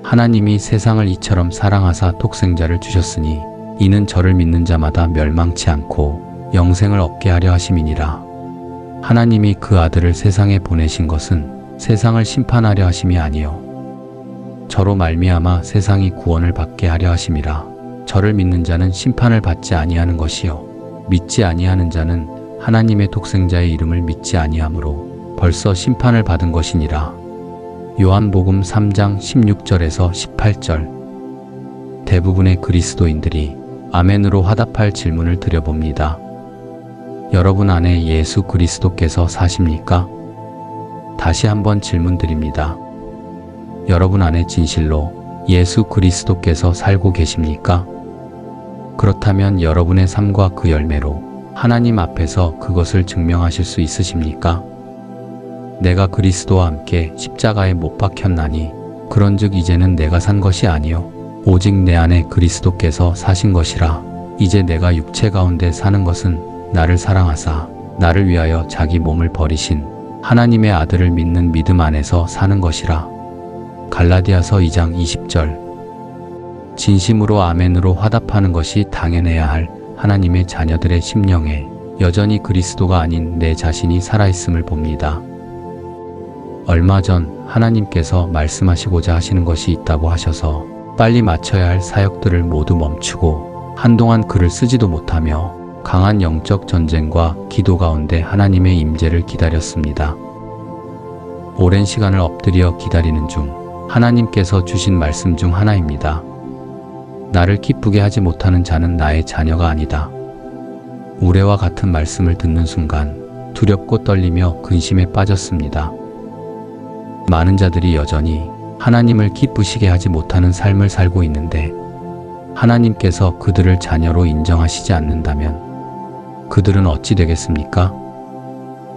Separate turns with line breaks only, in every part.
하나님이 세상을 이처럼 사랑하사 독생자를 주셨으니 이는 저를 믿는 자마다 멸망치 않고 영생을 얻게 하려 하심이니라. 하나님이 그 아들을 세상에 보내신 것은 세상을 심판하려 하심이 아니요 저로 말미암아 세상이 구원을 받게 하려 하심이라. 저를 믿는 자는 심판을 받지 아니하는 것이요 믿지 아니하는 자는 하나님의 독생자의 이름을 믿지 아니하므로 벌써 심판을 받은 것이니라. 요한복음 3장 16절에서 18절. 대부분의 그리스도인들이 아멘으로 화답할 질문을 드려봅니다. 여러분 안에 예수 그리스도께서 사십니까? 다시 한번 질문 드립니다. 여러분 안에 진실로 예수 그리스도께서 살고 계십니까? 그렇다면 여러분의 삶과 그 열매로 하나님 앞에서 그것을 증명하실 수 있으십니까? 내가 그리스도와 함께 십자가에 못 박혔나니 그런즉 이제는 내가 산 것이 아니요 오직 내 안에 그리스도께서 사신 것이라. 이제 내가 육체 가운데 사는 것은 나를 사랑하사 나를 위하여 자기 몸을 버리신 하나님의 아들을 믿는 믿음 안에서 사는 것이라. 갈라디아서 2장 20절. 진심으로 아멘으로 화답하는 것이 당연해야 할 하나님의 자녀들의 심령에 여전히 그리스도가 아닌 내 자신이 살아있음을 봅니다. 얼마 전 하나님께서 말씀하시고자 하시는 것이 있다고 하셔서 빨리 마쳐야 할 사역들을 모두 멈추고 한동안 글을 쓰지도 못하며 강한 영적 전쟁과 기도 가운데 하나님의 임재를 기다렸습니다. 오랜 시간을 엎드려 기다리는 중 하나님께서 주신 말씀 중 하나입니다. 나를 기쁘게 하지 못하는 자는 나의 자녀가 아니다. 우레와 같은 말씀을 듣는 순간 두렵고 떨리며 근심에 빠졌습니다. 많은 자들이 여전히 하나님을 기쁘시게 하지 못하는 삶을 살고 있는데 하나님께서 그들을 자녀로 인정하시지 않는다면 그들은 어찌 되겠습니까?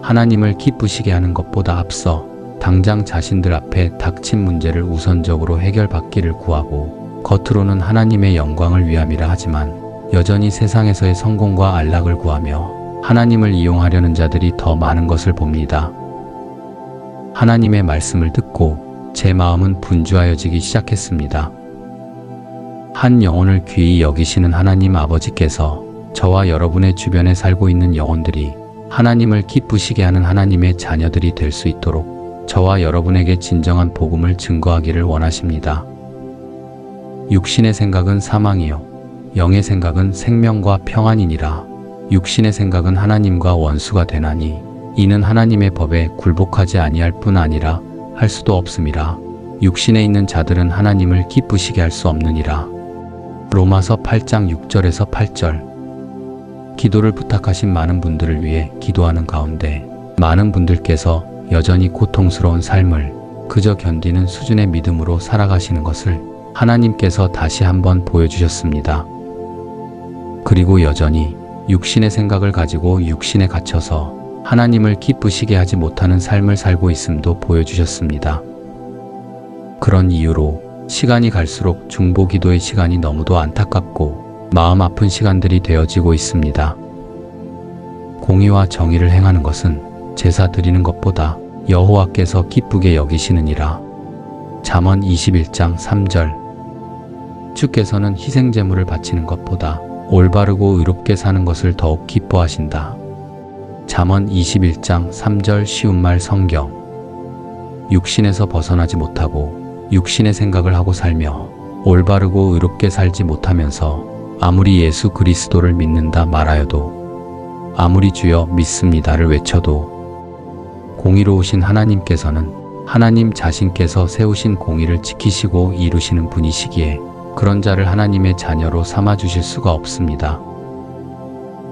하나님을 기쁘시게 하는 것보다 앞서 당장 자신들 앞에 닥친 문제를 우선적으로 해결받기를 구하고 겉으로는 하나님의 영광을 위함이라 하지만 여전히 세상에서의 성공과 안락을 구하며 하나님을 이용하려는 자들이 더 많은 것을 봅니다. 하나님의 말씀을 듣고 제 마음은 분주하여지기 시작했습니다. 한 영혼을 귀히 여기시는 하나님 아버지께서 저와 여러분의 주변에 살고 있는 영혼들이 하나님을 기쁘시게 하는 하나님의 자녀들이 될 수 있도록 저와 여러분에게 진정한 복음을 증거하기를 원하십니다. 육신의 생각은 사망이요 영의 생각은 생명과 평안이니라. 육신의 생각은 하나님과 원수가 되나니 이는 하나님의 법에 굴복하지 아니할 뿐 아니라 할 수도 없음이라. 육신에 있는 자들은 하나님을 기쁘시게 할 수 없느니라. 로마서 8장 6절에서 8절. 기도를 부탁하신 많은 분들을 위해 기도하는 가운데 많은 분들께서 여전히 고통스러운 삶을 그저 견디는 수준의 믿음으로 살아가시는 것을 하나님께서 다시 한번 보여주셨습니다. 그리고 여전히 육신의 생각을 가지고 육신에 갇혀서 하나님을 기쁘시게 하지 못하는 삶을 살고 있음도 보여주셨습니다. 그런 이유로 시간이 갈수록 중보기도의 시간이 너무도 안타깝고 마음 아픈 시간들이 되어지고 있습니다. 공의와 정의를 행하는 것은 제사 드리는 것보다 여호와께서 기쁘게 여기시느니라. 잠언 21장 3절. 주께서는 희생제물을 바치는 것보다 올바르고 의롭게 사는 것을 더욱 기뻐하신다. 잠언 21장 3절. 쉬운 말 성경. 육신에서 벗어나지 못하고 육신의 생각을 하고 살며 올바르고 의롭게 살지 못하면서 아무리 예수 그리스도를 믿는다 말하여도 아무리 주여 믿습니다를 외쳐도 공의로우신 하나님께서는 하나님 자신께서 세우신 공의를 지키시고 이루시는 분이시기에 그런 자를 하나님의 자녀로 삼아주실 수가 없습니다.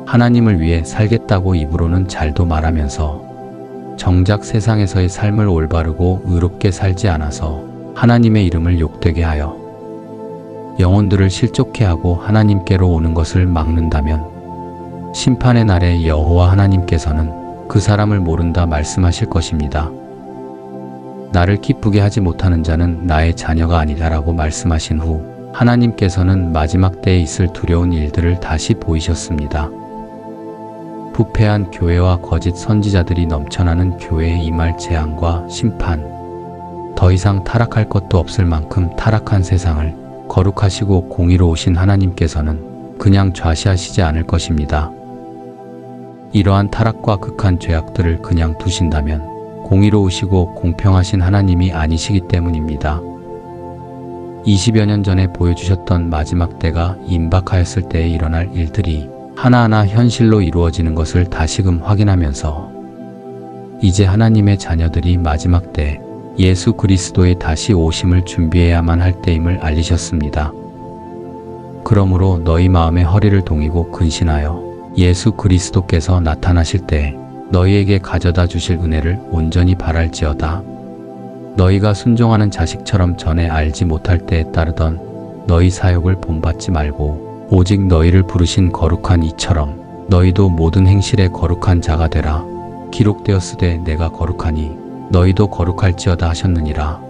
하나님을 위해 살겠다고 입으로는 잘도 말하면서 정작 세상에서의 삶을 올바르고 의롭게 살지 않아서 하나님의 이름을 욕되게 하여 영혼들을 실족해 하고 하나님께로 오는 것을 막는다면 심판의 날에 여호와 하나님께서는 그 사람을 모른다 말씀하실 것입니다. 나를 기쁘게 하지 못하는 자는 나의 자녀가 아니다라고 말씀하신 후 하나님께서는 마지막 때에 있을 두려운 일들을 다시 보이셨습니다. 부패한 교회와 거짓 선지자들이 넘쳐나는 교회에 임할 재앙과 심판, 더 이상 타락할 것도 없을 만큼 타락한 세상을 거룩하시고 공의로우신 하나님께서는 그냥 좌시하시지 않을 것입니다. 이러한 타락과 극한 죄악들을 그냥 두신다면 공의로우시고 공평하신 하나님이 아니시기 때문입니다. 20여 년 전에 보여주셨던 마지막 때가 임박하였을 때에 일어날 일들이 하나하나 현실로 이루어지는 것을 다시금 확인하면서 이제 하나님의 자녀들이 마지막 때 예수 그리스도의 다시 오심을 준비해야만 할 때임을 알리셨습니다. 그러므로 너희 마음의 허리를 동이고 근신하여 예수 그리스도께서 나타나실 때 너희에게 가져다 주실 은혜를 온전히 바랄지어다. 너희가 순종하는 자식처럼 전에 알지 못할 때에 따르던 너희 사욕을 본받지 말고 오직 너희를 부르신 거룩한 이처럼 너희도 모든 행실에 거룩한 자가 되라. 기록되었으되 내가 거룩하니 너희도 거룩할지어다 하셨느니라.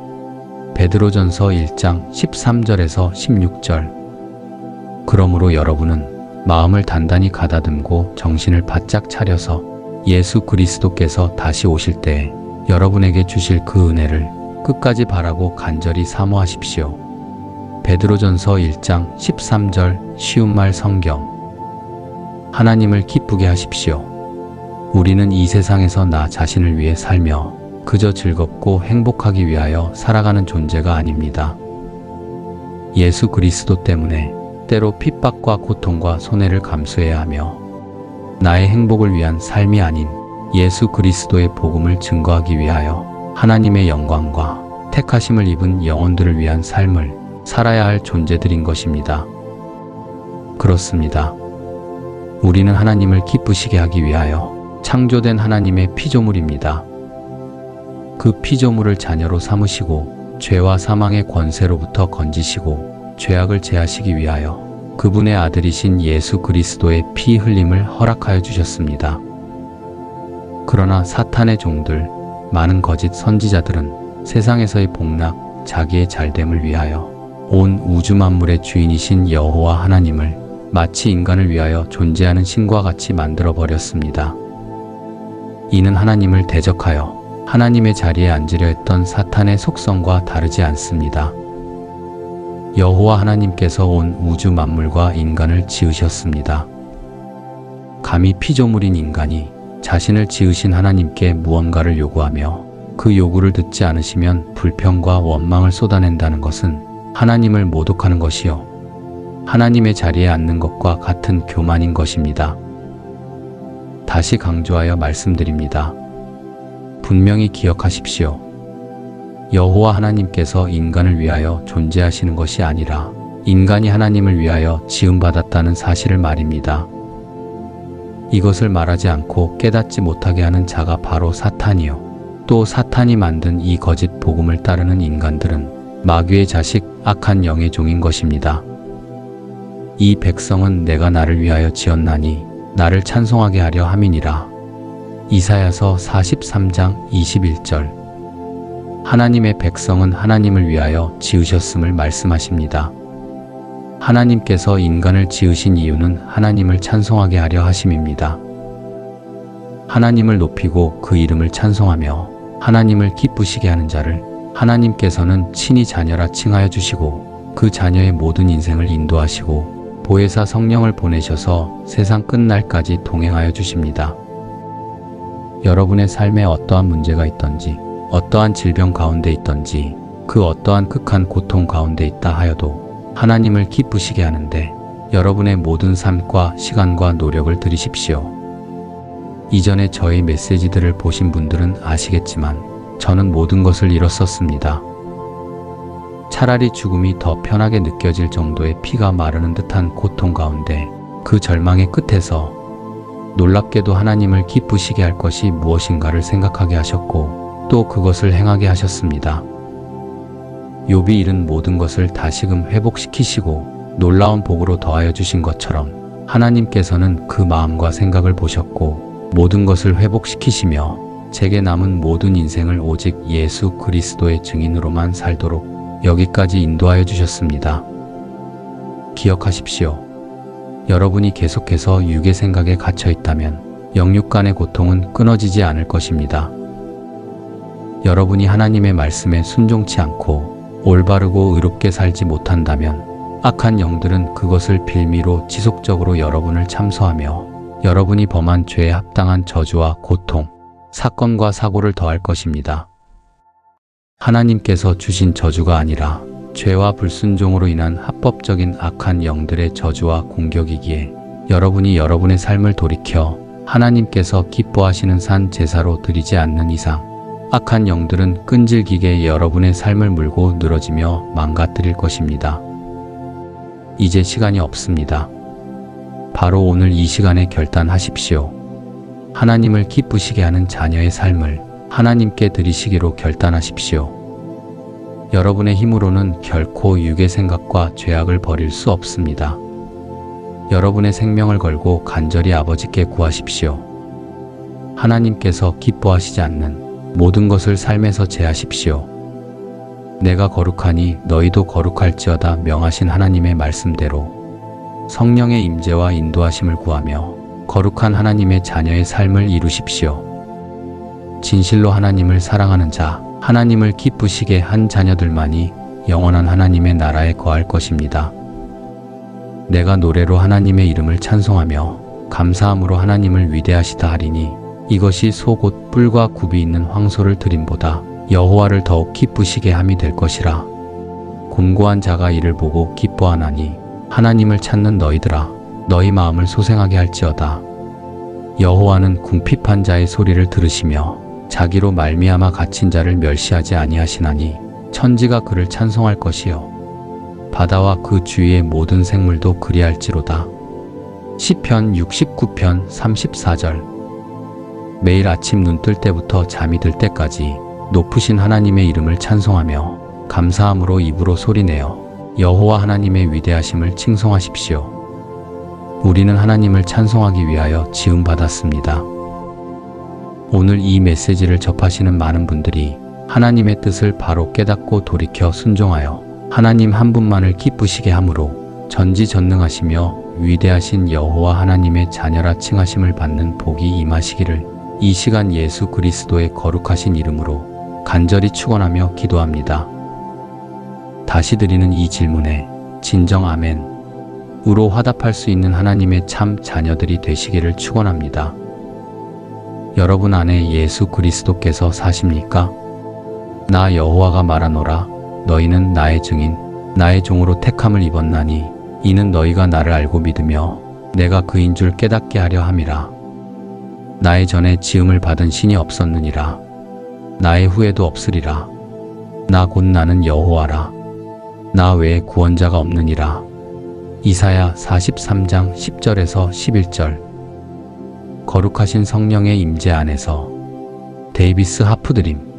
베드로전서 1장 13절에서 16절. 그러므로 여러분은 마음을 단단히 가다듬고 정신을 바짝 차려서 예수 그리스도께서 다시 오실 때 여러분에게 주실 그 은혜를 끝까지 바라고 간절히 사모하십시오. 베드로전서 1장 13절 쉬운 말 성경. 하나님을 기쁘게 하십시오. 우리는 이 세상에서 나 자신을 위해 살며 그저 즐겁고 행복하기 위하여 살아가는 존재가 아닙니다. 예수 그리스도 때문에 때로 핍박과 고통과 손해를 감수해야 하며 나의 행복을 위한 삶이 아닌 예수 그리스도의 복음을 증거하기 위하여 하나님의 영광과 택하심을 입은 영혼들을 위한 삶을 살아야 할 존재들인 것입니다. 그렇습니다. 우리는 하나님을 기쁘시게 하기 위하여 창조된 하나님의 피조물입니다. 그 피조물을 자녀로 삼으시고 죄와 사망의 권세로부터 건지시고 죄악을 제하시기 위하여 그분의 아들이신 예수 그리스도의 피 흘림을 허락하여 주셨습니다. 그러나 사탄의 종들, 많은 거짓 선지자들은 세상에서의 복락, 자기의 잘됨을 위하여 온 우주 만물의 주인이신 여호와 하나님을 마치 인간을 위하여 존재하는 신과 같이 만들어 버렸습니다. 이는 하나님을 대적하여 하나님의 자리에 앉으려 했던 사탄의 속성과 다르지 않습니다. 여호와 하나님께서 온 우주 만물과 인간을 지으셨습니다. 감히 피조물인 인간이 자신을 지으신 하나님께 무언가를 요구하며 그 요구를 듣지 않으시면 불평과 원망을 쏟아낸다는 것은 하나님을 모독하는 것이요 하나님의 자리에 앉는 것과 같은 교만인 것입니다. 다시 강조하여 말씀드립니다. 분명히 기억하십시오. 여호와 하나님께서 인간을 위하여 존재하시는 것이 아니라 인간이 하나님을 위하여 지음받았다는 사실을 말입니다. 이것을 말하지 않고 깨닫지 못하게 하는 자가 바로 사탄이요. 또 사탄이 만든 이 거짓 복음을 따르는 인간들은 마귀의 자식, 악한 영의 종인 것입니다. 이 백성은 내가 나를 위하여 지었나니 나를 찬송하게 하려 함이니라. 이사야서 43장 21절. 하나님의 백성은 하나님을 위하여 지으셨음을 말씀하십니다. 하나님께서 인간을 지으신 이유는 하나님을 찬송하게 하려 하심입니다. 하나님을 높이고 그 이름을 찬송하며 하나님을 기쁘시게 하는 자를 하나님께서는 친히 자녀라 칭하여 주시고 그 자녀의 모든 인생을 인도하시고 보혜사 성령을 보내셔서 세상 끝날까지 동행하여 주십니다. 여러분의 삶에 어떠한 문제가 있던지 어떠한 질병 가운데 있던지 그 어떠한 극한 고통 가운데 있다 하여도 하나님을 기쁘시게 하는데 여러분의 모든 삶과 시간과 노력을 들이십시오. 이전에 저의 메시지들을 보신 분들은 아시겠지만 저는 모든 것을 잃었었습니다. 차라리 죽음이 더 편하게 느껴질 정도의 피가 마르는 듯한 고통 가운데 그 절망의 끝에서 놀랍게도 하나님을 기쁘시게 할 것이 무엇인가를 생각하게 하셨고 또 그것을 행하게 하셨습니다. 욥이 잃은 모든 것을 다시금 회복시키시고 놀라운 복으로 더하여 주신 것처럼 하나님께서는 그 마음과 생각을 보셨고 모든 것을 회복시키시며 제게 남은 모든 인생을 오직 예수 그리스도의 증인으로만 살도록 여기까지 인도하여 주셨습니다. 기억하십시오. 여러분이 계속해서 육의 생각에 갇혀 있다면 영육 간의 고통은 끊어지지 않을 것입니다. 여러분이 하나님의 말씀에 순종치 않고 올바르고 의롭게 살지 못한다면 악한 영들은 그것을 빌미로 지속적으로 여러분을 참소하며 여러분이 범한 죄에 합당한 저주와 고통, 사건과 사고를 더할 것입니다. 하나님께서 주신 저주가 아니라 죄와 불순종으로 인한 합법적인 악한 영들의 저주와 공격이기에 여러분이 여러분의 삶을 돌이켜 하나님께서 기뻐하시는 산 제사로 드리지 않는 이상 악한 영들은 끈질기게 여러분의 삶을 물고 늘어지며 망가뜨릴 것입니다. 이제 시간이 없습니다. 바로 오늘 이 시간에 결단하십시오. 하나님을 기쁘시게 하는 자녀의 삶을 하나님께 드리시기로 결단하십시오. 여러분의 힘으로는 결코 육의 생각과 죄악을 버릴 수 없습니다. 여러분의 생명을 걸고 간절히 아버지께 구하십시오. 하나님께서 기뻐하시지 않는 모든 것을 삶에서 제하십시오. 내가 거룩하니 너희도 거룩할지어다 명하신 하나님의 말씀대로 성령의 임재와 인도하심을 구하며 거룩한 하나님의 자녀의 삶을 이루십시오. 진실로 하나님을 사랑하는 자, 하나님을 기쁘시게 한 자녀들만이 영원한 하나님의 나라에 거할 것입니다. 내가 노래로 하나님의 이름을 찬송하며 감사함으로 하나님을 위대하시다 하리니 이것이 소 곧 뿔과 굽이 있는 황소를 드림보다 여호와를 더욱 기쁘시게 함이 될 것이라. 곤고한 자가 이를 보고 기뻐하나니 하나님을 찾는 너희들아 너희 마음을 소생하게 할지어다. 여호와는 궁핍한 자의 소리를 들으시며 자기로 말미암아 갇힌 자를 멸시하지 아니하시나니 천지가 그를 찬송할 것이요 바다와 그 주위의 모든 생물도 그리할지로다. 시편 69편 34절. 매일 아침 눈 뜰 때부터 잠이 들 때까지 높으신 하나님의 이름을 찬송하며 감사함으로 입으로 소리내어 여호와 하나님의 위대하심을 칭송하십시오. 우리는 하나님을 찬송하기 위하여 지음받았습니다. 오늘 이 메시지를 접하시는 많은 분들이 하나님의 뜻을 바로 깨닫고 돌이켜 순종하여 하나님 한 분만을 기쁘시게 함으로 전지전능하시며 위대하신 여호와 하나님의 자녀라 칭하심을 받는 복이 임하시기를 이 시간 예수 그리스도의 거룩하신 이름으로 간절히 축원하며 기도합니다. 다시 드리는 이 질문에 진정 아멘으로 화답할 수 있는 하나님의 참 자녀들이 되시기를 축원합니다. 여러분 안에 예수 그리스도께서 사십니까? 나 여호와가 말하노라. 너희는 나의 증인, 나의 종으로 택함을 입었나니 이는 너희가 나를 알고 믿으며 내가 그인 줄 깨닫게 하려 함이라. 나의 전에 지음을 받은 신이 없었느니라. 나의 후에도 없으리라. 나 곧 나는 여호와라. 나 외에 구원자가 없느니라. 이사야 43장 10절에서 11절. 거룩하신 성령의 임재 안에서 데이비스 하프드림.